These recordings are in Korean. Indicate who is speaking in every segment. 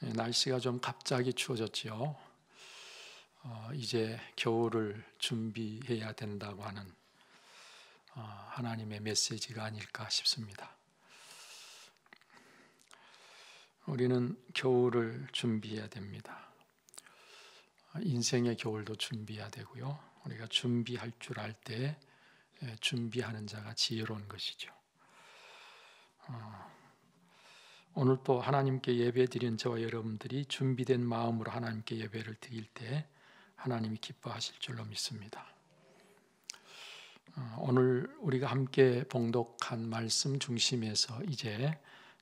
Speaker 1: 날씨가 좀 갑자기 추워졌지요. 이제 겨울을 준비해야 된다고 하는 하나님의 메시지가 아닐까 싶습니다. 우리는 겨울을 준비해야 됩니다. 인생의 겨울도 준비해야 되고요. 우리가 준비할 줄 알 때 준비하는 자가 지혜로운 것이죠. 오늘 또 하나님께 예배 드린 저와 여러분들이 준비된 마음으로 하나님께 예배를 드릴 때 하나님이 기뻐하실 줄로 믿습니다. 오늘 우리가 함께 봉독한 말씀 중심에서 이제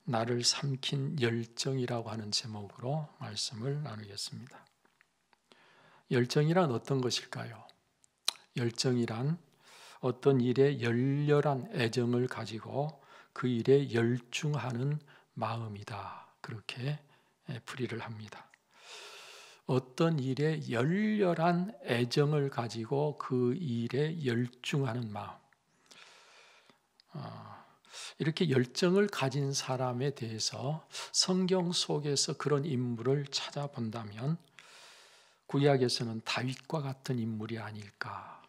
Speaker 1: 나를 삼킨 열정이라고 하는 제목으로 말씀을 나누겠습니다. 열정이란 어떤 것일까요? 열정이란 어떤 일에 열렬한 애정을 가지고 그 일에 열중하는 마음이다. 그렇게 풀이를 합니다. 어떤 일에 열렬한 애정을 가지고 그 일에 열중하는 마음. 이렇게 열정을 가진 사람에 대해서 성경 속에서 그런 인물을 찾아본다면 구약에서는 다윗과 같은 인물이 아닐까.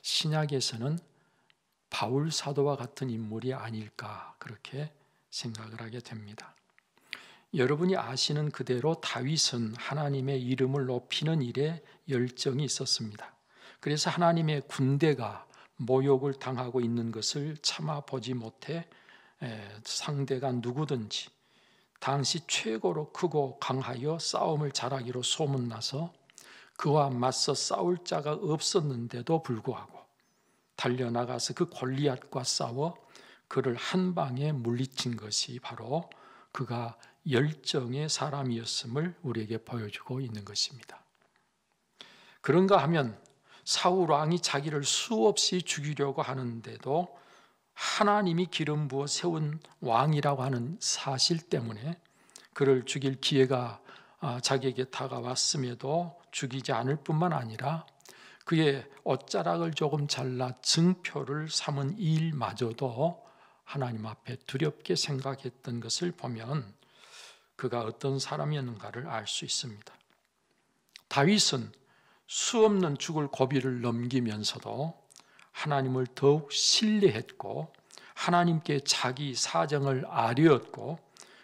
Speaker 1: 신약에서는 바울 사도와 같은 인물이 아닐까 그렇게 생각을 하게 됩니다. 여러분이 아시는 그대로 다윗은 하나님의 이름을 높이는 일에 열정이 있었습니다. 그래서 하나님의 군대가 모욕을 당하고 있는 것을 참아보지 못해 상대가 누구든지 당시 최고로 크고 강하여 싸움을 잘하기로 소문나서 그와 맞서 싸울 자가 없었는데도 불구하고 달려나가서 그 골리앗과 싸워 그를 한 방에 물리친 것이 바로 그가 열정의 사람이었음을 우리에게 보여주고 있는 것입니다. 그런가 하면 사울 왕이 자기를 수없이 죽이려고 하는데도 하나님이 기름 부어 세운 왕이라고 하는 사실 때문에 그를 죽일 기회가 자기에게 다가왔음에도 죽이지 않을 뿐만 아니라 그의 옷자락을 조금 잘라 증표를 삼은 일마저도 하나님 앞에 두렵게 생각했던 것을 보면 그가 어떤 사람이었는가를 알 수 있습니다. 다윗은 수없는 죽을 고비를 넘기면서도 하나님을 더욱 신뢰했고 하나님께 자기 사정을 아뢰었고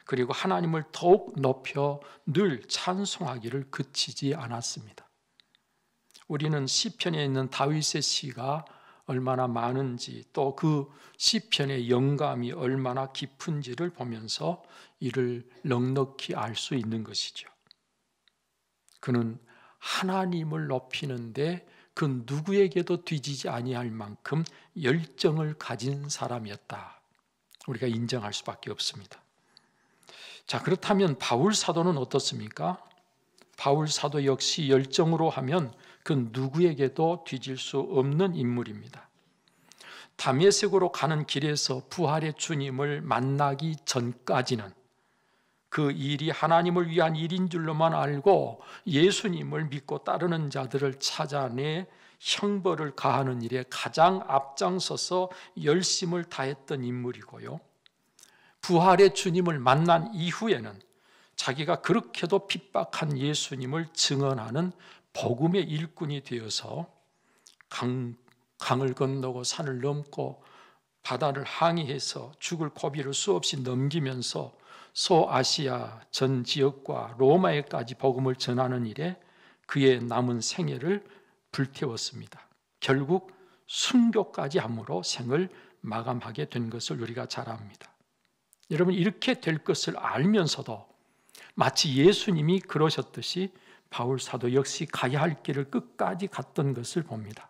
Speaker 1: 그리고 하나님을 더욱 높여 늘 찬송하기를 그치지 않았습니다. 우리는 시편에 있는 다윗의 시가 얼마나 많은지 또 그 시편의 영감이 얼마나 깊은지를 보면서 이를 넉넉히 알 수 있는 것이죠. 그는 하나님을 높이는데 그 누구에게도 뒤지지 아니할 만큼 열정을 가진 사람이었다. 우리가 인정할 수밖에 없습니다. 자, 그렇다면 바울 사도는 어떻습니까? 바울 사도 역시 열정으로 하면 그 누구에게도 뒤질 수 없는 인물입니다. 다메섹으로 가는 길에서 부활의 주님을 만나기 전까지는 그 일이 하나님을 위한 일인 줄로만 알고 예수님을 믿고 따르는 자들을 찾아내 형벌을 가하는 일에 가장 앞장서서 열심을 다했던 인물이고요. 부활의 주님을 만난 이후에는 자기가 그렇게도 핍박한 예수님을 증언하는 복음의 일꾼이 되어서 강을 건너고 산을 넘고 바다를 항해해서 죽을 고비를 수없이 넘기면서 소아시아 전 지역과 로마에까지 복음을 전하는 일에 그의 남은 생애를 불태웠습니다. 결국 순교까지 함으로 생을 마감하게 된 것을 우리가 잘 압니다. 여러분, 이렇게 될 것을 알면서도 마치 예수님이 그러셨듯이 바울 사도 역시 가야 할 길을 끝까지 갔던 것을 봅니다.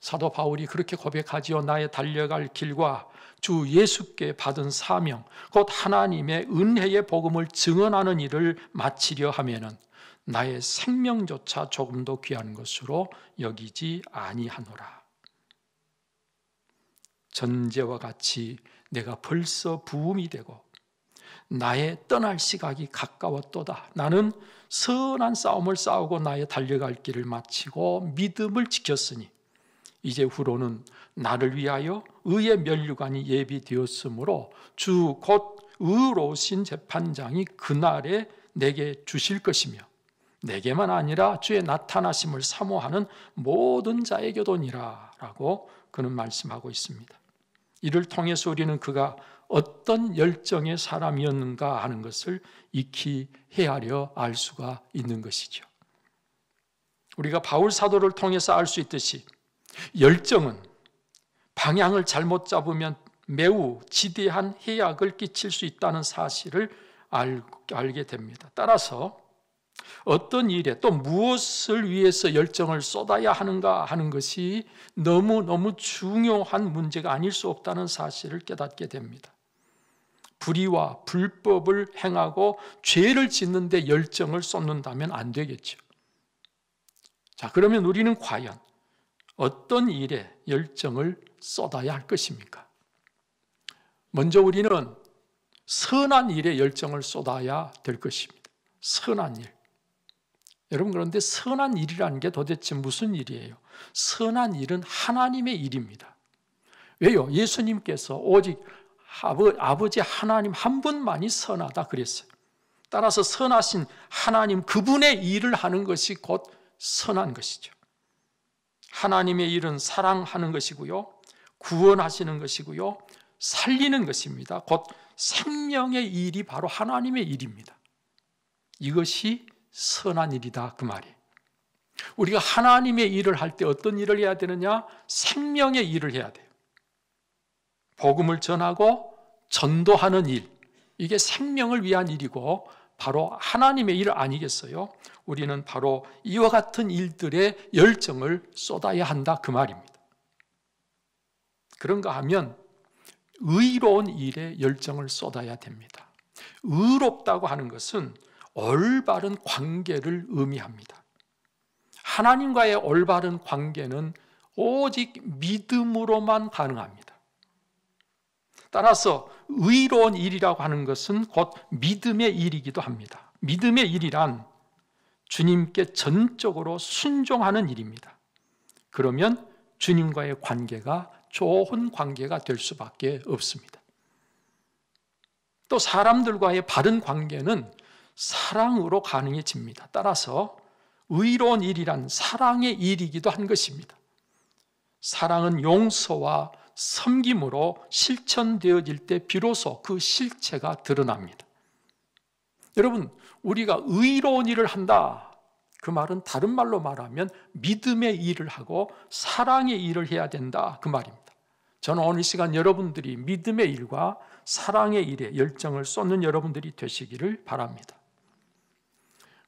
Speaker 1: 사도 바울이 그렇게 고백하지요. 나의 달려갈 길과 주 예수께 받은 사명, 곧 하나님의 은혜의 복음을 증언하는 일을 마치려 하면은 나의 생명조차 조금도 귀한 것으로 여기지 아니하노라. 전제와 같이 내가 벌써 부음이 되고 나의 떠날 시각이 가까웠도다. 나는 선한 싸움을 싸우고 나의 달려갈 길을 마치고 믿음을 지켰으니 이제 후로는 나를 위하여 의의 면류관이 예비되었으므로 주 곧 의로우신 재판장이 그날에 내게 주실 것이며 내게만 아니라 주의 나타나심을 사모하는 모든 자에게도니라 라고 그는 말씀하고 있습니다. 이를 통해서 우리는 그가 어떤 열정의 사람이었는가 하는 것을 익히 헤아려 알 수가 있는 것이죠. 우리가 바울 사도를 통해서 알 수 있듯이 열정은 방향을 잘못 잡으면 매우 지대한 해악을 끼칠 수 있다는 사실을 알게 됩니다. 따라서 어떤 일에 또 무엇을 위해서 열정을 쏟아야 하는가 하는 것이 너무너무 중요한 문제가 아닐 수 없다는 사실을 깨닫게 됩니다. 불의와 불법을 행하고 죄를 짓는 데 열정을 쏟는다면 안 되겠죠. 자, 그러면 우리는 과연 어떤 일에 열정을 쏟아야 할 것입니까? 먼저 우리는 선한 일에 열정을 쏟아야 될 것입니다. 선한 일. 여러분, 그런데 선한 일이라는 게 도대체 무슨 일이에요? 선한 일은 하나님의 일입니다. 왜요? 예수님께서 오직 아버지 하나님 한 분만이 선하다 그랬어요. 따라서 선하신 하나님 그분의 일을 하는 것이 곧 선한 것이죠. 하나님의 일은 사랑하는 것이고요, 구원하시는 것이고요, 살리는 것입니다. 곧 생명의 일이 바로 하나님의 일입니다. 이것이 선한 일이다 그 말이에요. 우리가 하나님의 일을 할 때 어떤 일을 해야 되느냐? 생명의 일을 해야 돼요. 복음을 전하고 전도하는 일, 이게 생명을 위한 일이고 바로 하나님의 일 아니겠어요? 우리는 바로 이와 같은 일들에 열정을 쏟아야 한다 그 말입니다. 그런가 하면 의로운 일에 열정을 쏟아야 됩니다. 의롭다고 하는 것은 올바른 관계를 의미합니다. 하나님과의 올바른 관계는 오직 믿음으로만 가능합니다. 따라서 의로운 일이라고 하는 것은 곧 믿음의 일이기도 합니다. 믿음의 일이란 주님께 전적으로 순종하는 일입니다. 그러면 주님과의 관계가 좋은 관계가 될 수밖에 없습니다. 또 사람들과의 바른 관계는 사랑으로 가능해집니다. 따라서 의로운 일이란 사랑의 일이기도 한 것입니다. 사랑은 용서와 섬김으로 실천되어질 때 비로소 그 실체가 드러납니다. 여러분, 우리가 의로운 일을 한다, 그 말은 다른 말로 말하면 믿음의 일을 하고 사랑의 일을 해야 된다 그 말입니다. 저는 오늘 이 시간 여러분들이 믿음의 일과 사랑의 일에 열정을 쏟는 여러분들이 되시기를 바랍니다.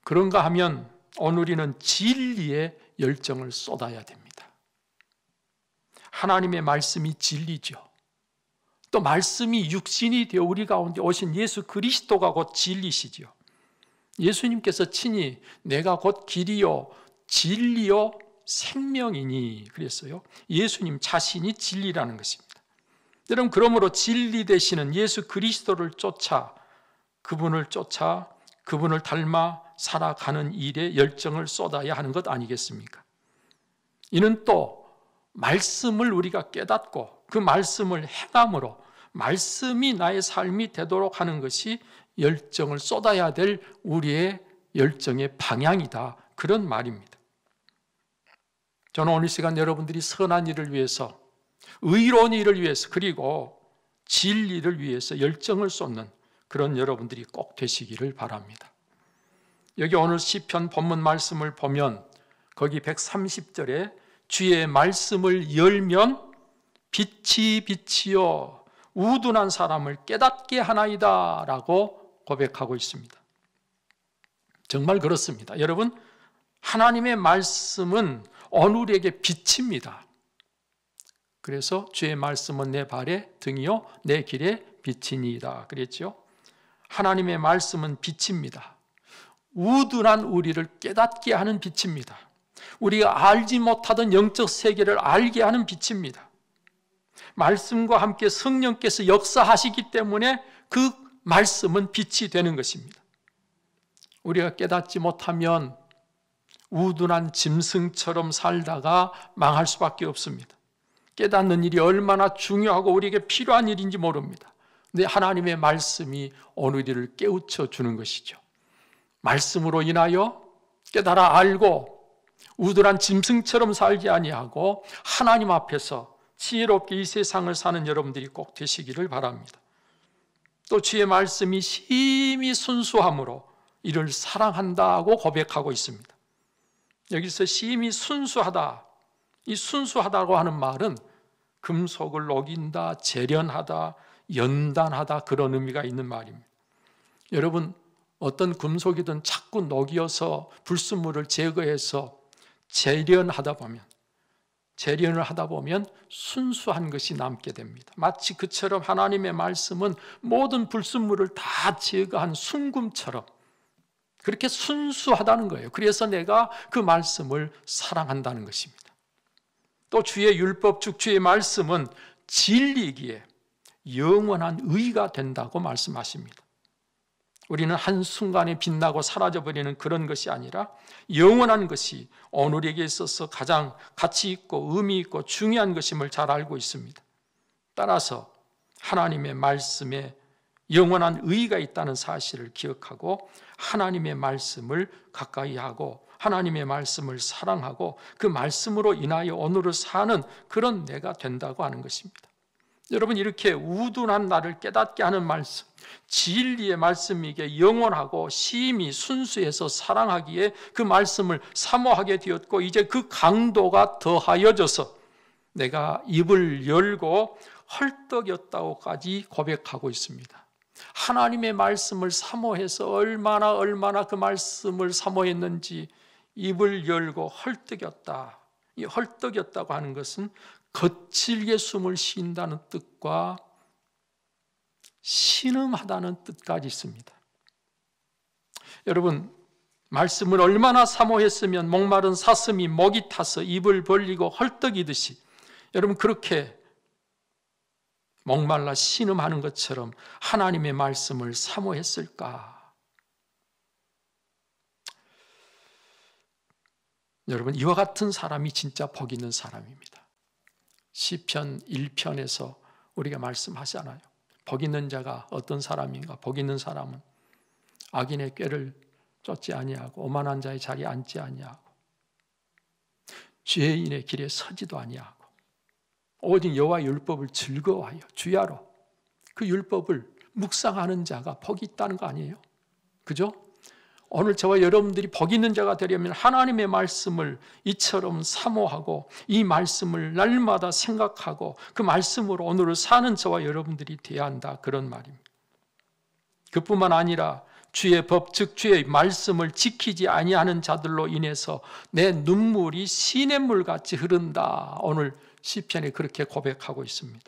Speaker 1: 그런가 하면 오늘 우리는 진리에 열정을 쏟아야 됩니다. 하나님의 말씀이 진리죠. 또 말씀이 육신이 되어 우리 가운데 오신 예수 그리스도가 곧 진리시죠. 예수님께서 친히 내가 곧 길이요 진리요 생명이니 그랬어요. 예수님 자신이 진리라는 것입니다. 여러분, 그러므로 진리 되시는 예수 그리스도를 쫓아 그분을 닮아 살아가는 일에 열정을 쏟아야 하는 것 아니겠습니까? 이는 또 말씀을 우리가 깨닫고 그 말씀을 행함으로 말씀이 나의 삶이 되도록 하는 것이 열정을 쏟아야 될 우리의 열정의 방향이다, 그런 말입니다. 저는 오늘 시간 여러분들이 선한 일을 위해서, 의로운 일을 위해서, 그리고 진리를 위해서 열정을 쏟는 그런 여러분들이 꼭 되시기를 바랍니다. 여기 오늘 시편 본문 말씀을 보면 거기 130절에 주의 말씀을 열면 빛이 빛이요 우둔한 사람을 깨닫게 하나이다 라고 고백하고 있습니다. 정말 그렇습니다. 여러분, 하나님의 말씀은 어느 우리에게 빛입니다. 그래서 주의 말씀은 내 발의 등이요 내 길의 빛이니이다 그랬죠. 하나님의 말씀은 빛입니다. 우둔한 우리를 깨닫게 하는 빛입니다. 우리가 알지 못하던 영적 세계를 알게 하는 빛입니다. 말씀과 함께 성령께서 역사하시기 때문에 그 말씀은 빛이 되는 것입니다. 우리가 깨닫지 못하면 우둔한 짐승처럼 살다가 망할 수밖에 없습니다. 깨닫는 일이 얼마나 중요하고 우리에게 필요한 일인지 모릅니다. 근데 하나님의 말씀이 오늘을 깨우쳐 주는 것이죠. 말씀으로 인하여 깨달아 알고 우둔한 짐승처럼 살지 아니하고 하나님 앞에서 지혜롭게 이 세상을 사는 여러분들이 꼭 되시기를 바랍니다. 또 주의 말씀이 심히 순수함으로 이를 사랑한다고 고백하고 있습니다. 여기서 심히 순수하다, 이 순수하다고 하는 말은 금속을 녹인다, 재련하다, 연단하다 그런 의미가 있는 말입니다. 여러분, 어떤 금속이든 자꾸 녹여서 불순물을 제거해서 재련을 하다 보면 순수한 것이 남게 됩니다. 마치 그처럼 하나님의 말씀은 모든 불순물을 다 제거한 순금처럼 그렇게 순수하다는 거예요. 그래서 내가 그 말씀을 사랑한다는 것입니다. 또 주의 율법, 즉 주의 말씀은 진리이기에 영원한 의가 된다고 말씀하십니다. 우리는 한순간에 빛나고 사라져버리는 그런 것이 아니라 영원한 것이 오늘에게 있어서 가장 가치 있고 의미 있고 중요한 것임을 잘 알고 있습니다. 따라서 하나님의 말씀에 영원한 의의가 있다는 사실을 기억하고 하나님의 말씀을 가까이 하고 하나님의 말씀을 사랑하고 그 말씀으로 인하여 오늘을 사는 그런 내가 된다고 하는 것입니다. 여러분, 이렇게 우둔한 나를 깨닫게 하는 말씀, 진리의 말씀이기에 영원하고 심히 순수해서 사랑하기에 그 말씀을 사모하게 되었고 이제 그 강도가 더하여져서 내가 입을 열고 헐떡였다고까지 고백하고 있습니다. 하나님의 말씀을 사모해서 얼마나 그 말씀을 사모했는지 입을 열고 헐떡였다. 이 헐떡였다고 하는 것은 거칠게 숨을 쉰다는 뜻과 신음하다는 뜻까지 있습니다. 여러분, 말씀을 얼마나 사모했으면 목마른 사슴이 목이 타서 입을 벌리고 헐떡이듯이 여러분 그렇게 목말라 신음하는 것처럼 하나님의 말씀을 사모했을까? 여러분, 이와 같은 사람이 진짜 복 있는 사람입니다. 시편 1편에서 우리가 말씀하잖아요. 복 있는 자가 어떤 사람인가? 복 있는 사람은 악인의 꾀를 쫓지 아니하고 오만한 자의 자리에 앉지 아니하고 죄인의 길에 서지도 아니하고 오직 여호와의 율법을 즐거워하여 주야로 그 율법을 묵상하는 자가 복이 있다는 거 아니에요? 그죠? 오늘 저와 여러분들이 복 있는 자가 되려면 하나님의 말씀을 이처럼 사모하고 이 말씀을 날마다 생각하고 그 말씀으로 오늘을 사는 저와 여러분들이 되어야 한다, 그런 말입니다. 그뿐만 아니라 주의 법, 즉 주의 말씀을 지키지 아니하는 자들로 인해서 내 눈물이 시냇물같이 흐른다. 오늘 시편에 그렇게 고백하고 있습니다.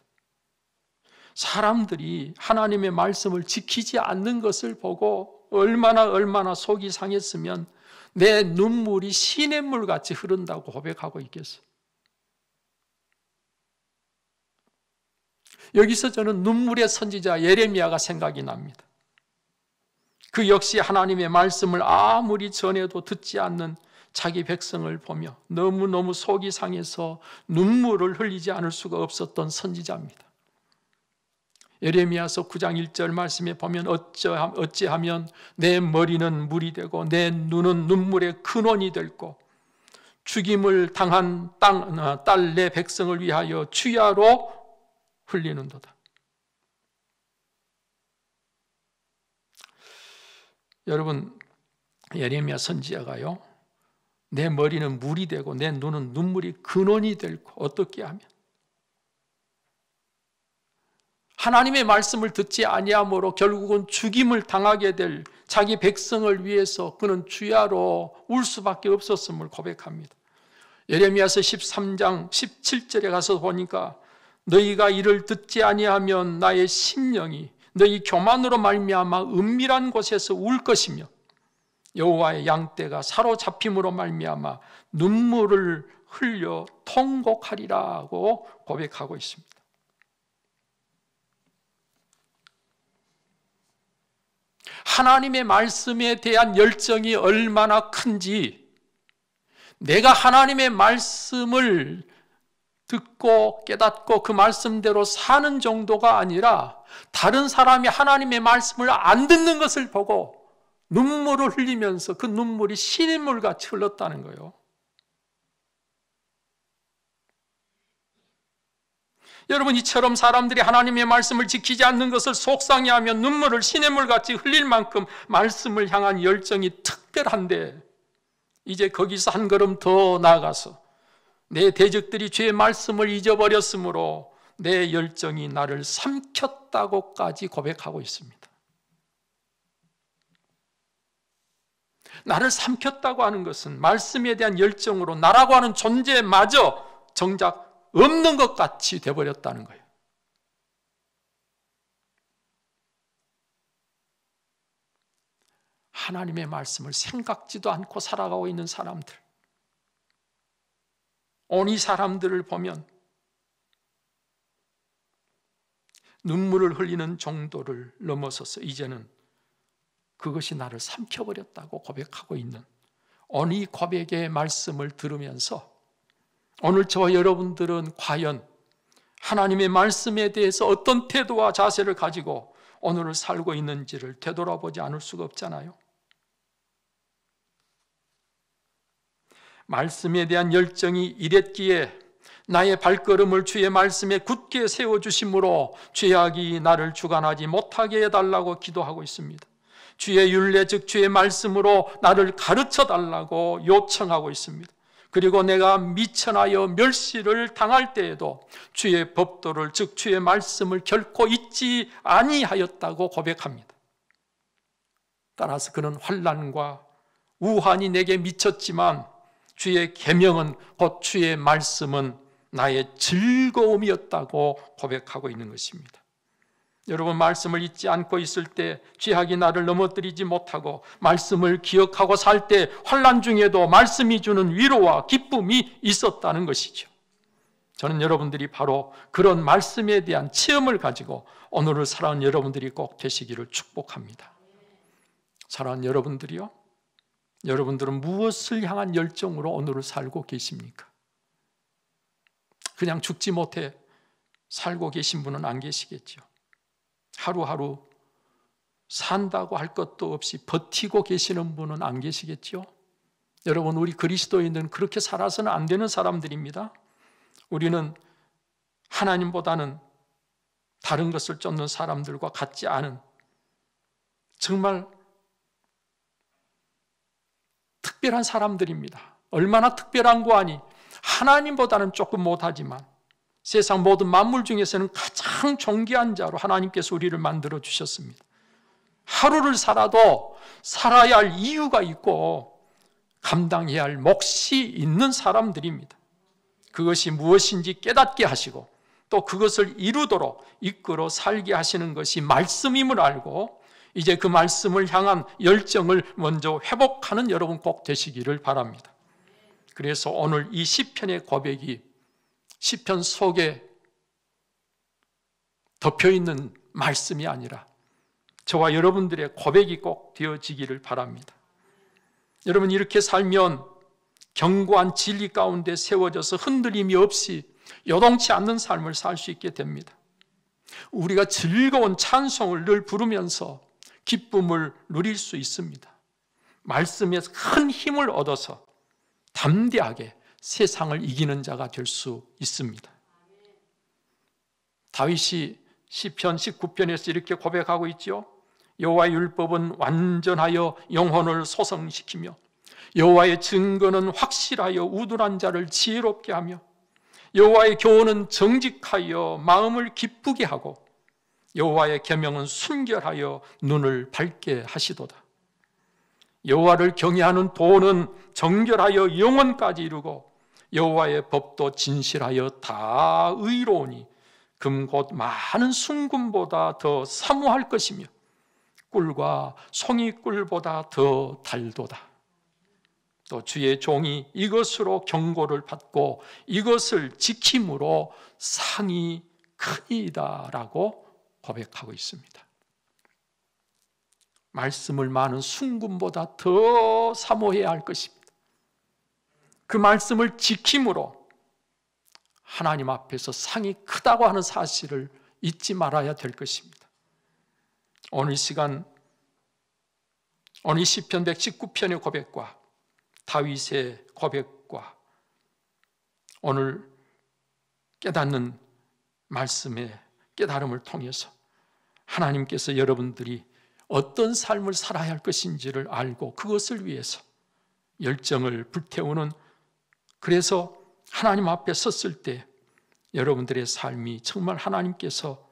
Speaker 1: 사람들이 하나님의 말씀을 지키지 않는 것을 보고 얼마나 속이 상했으면 내 눈물이 시냇물같이 흐른다고 고백하고 있겠어요. 여기서 저는 눈물의 선지자 예레미야가 생각이 납니다. 그 역시 하나님의 말씀을 아무리 전해도 듣지 않는 자기 백성을 보며 너무너무 속이 상해서 눈물을 흘리지 않을 수가 없었던 선지자입니다. 예레미야서 9장 1절 말씀에 보면 어찌하면 내 머리는 물이 되고 내 눈은 눈물의 근원이 되고 죽임을 당한 딸 내 백성을 위하여 주야로 흘리는도다. 여러분, 예레미야 선지자가요, 내 머리는 물이 되고 내 눈은 눈물이 근원이 되고 어떻게 하면 하나님의 말씀을 듣지 아니함으로 결국은 죽임을 당하게 될 자기 백성을 위해서 그는 주야로 울 수밖에 없었음을 고백합니다. 예레미야서 13장 17절에 가서 보니까 너희가 이를 듣지 아니하면 나의 심령이 너희 교만으로 말미암아 은밀한 곳에서 울 것이며 여호와의 양떼가 사로잡힘으로 말미암아 눈물을 흘려 통곡하리라고 고백하고 있습니다. 하나님의 말씀에 대한 열정이 얼마나 큰지, 내가 하나님의 말씀을 듣고 깨닫고 그 말씀대로 사는 정도가 아니라 다른 사람이 하나님의 말씀을 안 듣는 것을 보고 눈물을 흘리면서 그 눈물이 시냇물같이 흘렀다는 거예요. 여러분, 이처럼 사람들이 하나님의 말씀을 지키지 않는 것을 속상해하며 눈물을 시냇물같이 흘릴 만큼 말씀을 향한 열정이 특별한데, 이제 거기서 한 걸음 더 나아가서 내 대적들이 주의 말씀을 잊어버렸으므로 내 열정이 나를 삼켰다고까지 고백하고 있습니다. 나를 삼켰다고 하는 것은 말씀에 대한 열정으로 나라고 하는 존재마저 정작 없는 것 같이 돼버렸다는 거예요. 하나님의 말씀을 생각지도 않고 살아가고 있는 사람들, 오늘 이 사람들을 보면 눈물을 흘리는 정도를 넘어서서 이제는 그것이 나를 삼켜버렸다고 고백하고 있는 오늘 이 고백의 말씀을 들으면서 오늘 저와 여러분들은 과연 하나님의 말씀에 대해서 어떤 태도와 자세를 가지고 오늘을 살고 있는지를 되돌아보지 않을 수가 없잖아요. 말씀에 대한 열정이 이랬기에 나의 발걸음을 주의 말씀에 굳게 세워주심으로 죄악이 나를 주관하지 못하게 해달라고 기도하고 있습니다. 주의 율례 즉 주의 말씀으로 나를 가르쳐달라고 요청하고 있습니다. 그리고 내가 미천하여 멸시를 당할 때에도 주의 법도를 즉 주의 말씀을 결코 잊지 아니하였다고 고백합니다. 따라서 그는 환난과 우환이 내게 미쳤지만 주의 계명은 곧 주의 말씀은 나의 즐거움이었다고 고백하고 있는 것입니다. 여러분, 말씀을 잊지 않고 있을 때 죄악이 나를 넘어뜨리지 못하고 말씀을 기억하고 살 때 환난 중에도 말씀이 주는 위로와 기쁨이 있었다는 것이죠. 저는 여러분들이 바로 그런 말씀에 대한 체험을 가지고 오늘을 살아가는 여러분들이 꼭 되시기를 축복합니다. 사랑하는 여러분들이요, 여러분들은 무엇을 향한 열정으로 오늘을 살고 계십니까? 그냥 죽지 못해 살고 계신 분은 안 계시겠죠. 하루하루 산다고 할 것도 없이 버티고 계시는 분은 안 계시겠죠. 여러분, 우리 그리스도인들은 그렇게 살아서는 안 되는 사람들입니다. 우리는 하나님보다는 다른 것을 쫓는 사람들과 같지 않은 정말 특별한 사람들입니다. 얼마나 특별한 거 아니? 하나님보다는 조금 못하지만 세상 모든 만물 중에서는 가장 존귀한 자로 하나님께서 우리를 만들어 주셨습니다. 하루를 살아도 살아야 할 이유가 있고 감당해야 할 몫이 있는 사람들입니다. 그것이 무엇인지 깨닫게 하시고 또 그것을 이루도록 이끌어 살게 하시는 것이 말씀임을 알고 이제 그 말씀을 향한 열정을 먼저 회복하는 여러분 꼭 되시기를 바랍니다. 그래서 오늘 이 시편의 고백이 시편 속에 덮여있는 말씀이 아니라 저와 여러분들의 고백이 꼭 되어지기를 바랍니다. 여러분, 이렇게 살면 견고한 진리 가운데 세워져서 흔들림이 없이 요동치 않는 삶을 살 수 있게 됩니다. 우리가 즐거운 찬송을 늘 부르면서 기쁨을 누릴 수 있습니다. 말씀에서 큰 힘을 얻어서 담대하게 세상을 이기는 자가 될 수 있습니다. 다윗이 시편 19편에서 이렇게 고백하고 있죠. 여호와의 율법은 완전하여 영혼을 소성시키며 여호와의 증거는 확실하여 우둔한 자를 지혜롭게 하며 여호와의 교훈은 정직하여 마음을 기쁘게 하고 여호와의 계명은 순결하여 눈을 밝게 하시도다. 여호와를 경외하는 도는 정결하여 영혼까지 이루고 여호와의 법도 진실하여 다 의로우니 금 곧 많은 순금보다 더 사모할 것이며 꿀과 송이꿀보다 더 달도다. 또 주의 종이 이것으로 경고를 받고 이것을 지킴으로 상이 크니이다 라고 고백하고 있습니다. 말씀을 많은 순금보다 더 사모해야 할 것입니다. 그 말씀을 지킴으로 하나님 앞에서 상이 크다고 하는 사실을 잊지 말아야 될 것입니다. 오늘 시간, 오늘 시편 119편의 고백과 다윗의 고백과 오늘 깨닫는 말씀의 깨달음을 통해서 하나님께서 여러분들이 어떤 삶을 살아야 할 것인지를 알고 그것을 위해서 열정을 불태우는, 그래서 하나님 앞에 섰을 때 여러분들의 삶이 정말 하나님께서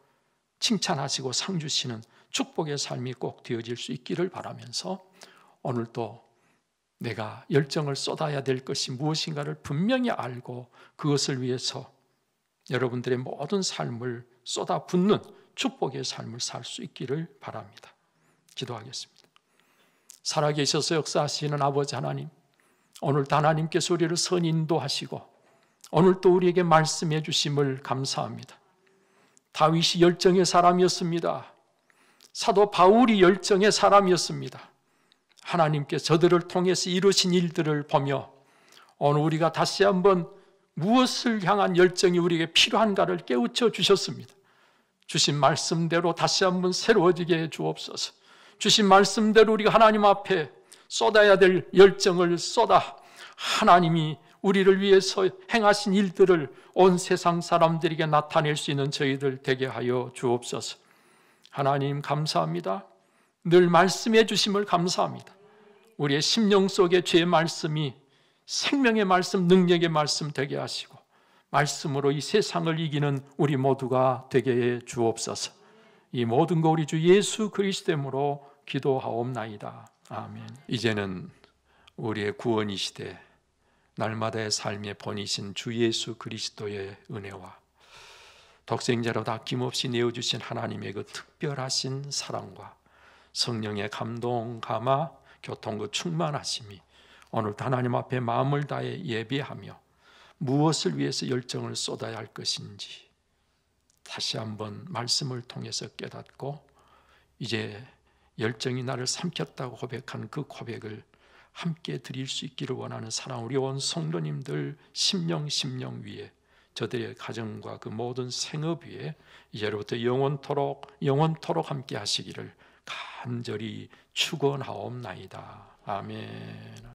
Speaker 1: 칭찬하시고 상 주시는 축복의 삶이 꼭 되어질 수 있기를 바라면서 오늘도 내가 열정을 쏟아야 될 것이 무엇인가를 분명히 알고 그것을 위해서 여러분들의 모든 삶을 쏟아붓는 축복의 삶을 살 수 있기를 바랍니다. 기도하겠습니다. 살아계셔서 역사하시는 아버지 하나님, 오늘도 하나님께서 우리를 선인도하시고 오늘 또 우리에게 말씀해 주심을 감사합니다. 다윗이 열정의 사람이었습니다. 사도 바울이 열정의 사람이었습니다. 하나님께서 저들을 통해서 이루신 일들을 보며 오늘 우리가 다시 한번 무엇을 향한 열정이 우리에게 필요한가를 깨우쳐 주셨습니다. 주신 말씀대로 다시 한번 새로워지게 해 주옵소서. 주신 말씀대로 우리가 하나님 앞에 쏟아야 될 열정을 쏟아 하나님이 우리를 위해서 행하신 일들을 온 세상 사람들에게 나타낼 수 있는 저희들 되게 하여 주옵소서. 하나님 감사합니다. 늘 말씀해 주심을 감사합니다. 우리의 심령 속에 죄의 말씀이 생명의 말씀, 능력의 말씀 되게 하시고 말씀으로 이 세상을 이기는 우리 모두가 되게 해 주옵소서. 이 모든 거 우리 주 예수 그리스도로 기도하옵나이다. 아멘. 이제는 우리의 구원이시되 날마다의 삶의 본이신 주 예수 그리스도의 은혜와 독생자로 아낌없이 내어주신 하나님의 그 특별하신 사랑과 성령의 감동, 감화, 교통과 충만하심이 오늘도 하나님 앞에 마음을 다해 예배하며 무엇을 위해서 열정을 쏟아야 할 것인지 다시 한번 말씀을 통해서 깨닫고 이제 열정이 나를 삼켰다고 고백한 그 고백을 함께 드릴 수 있기를 원하는 사랑 우리 온 성도님들 심령 위에 저들의 가정과 그 모든 생업 위에 이제로부터 영원토록 함께 하시기를 간절히 축원하옵나이다. 아멘.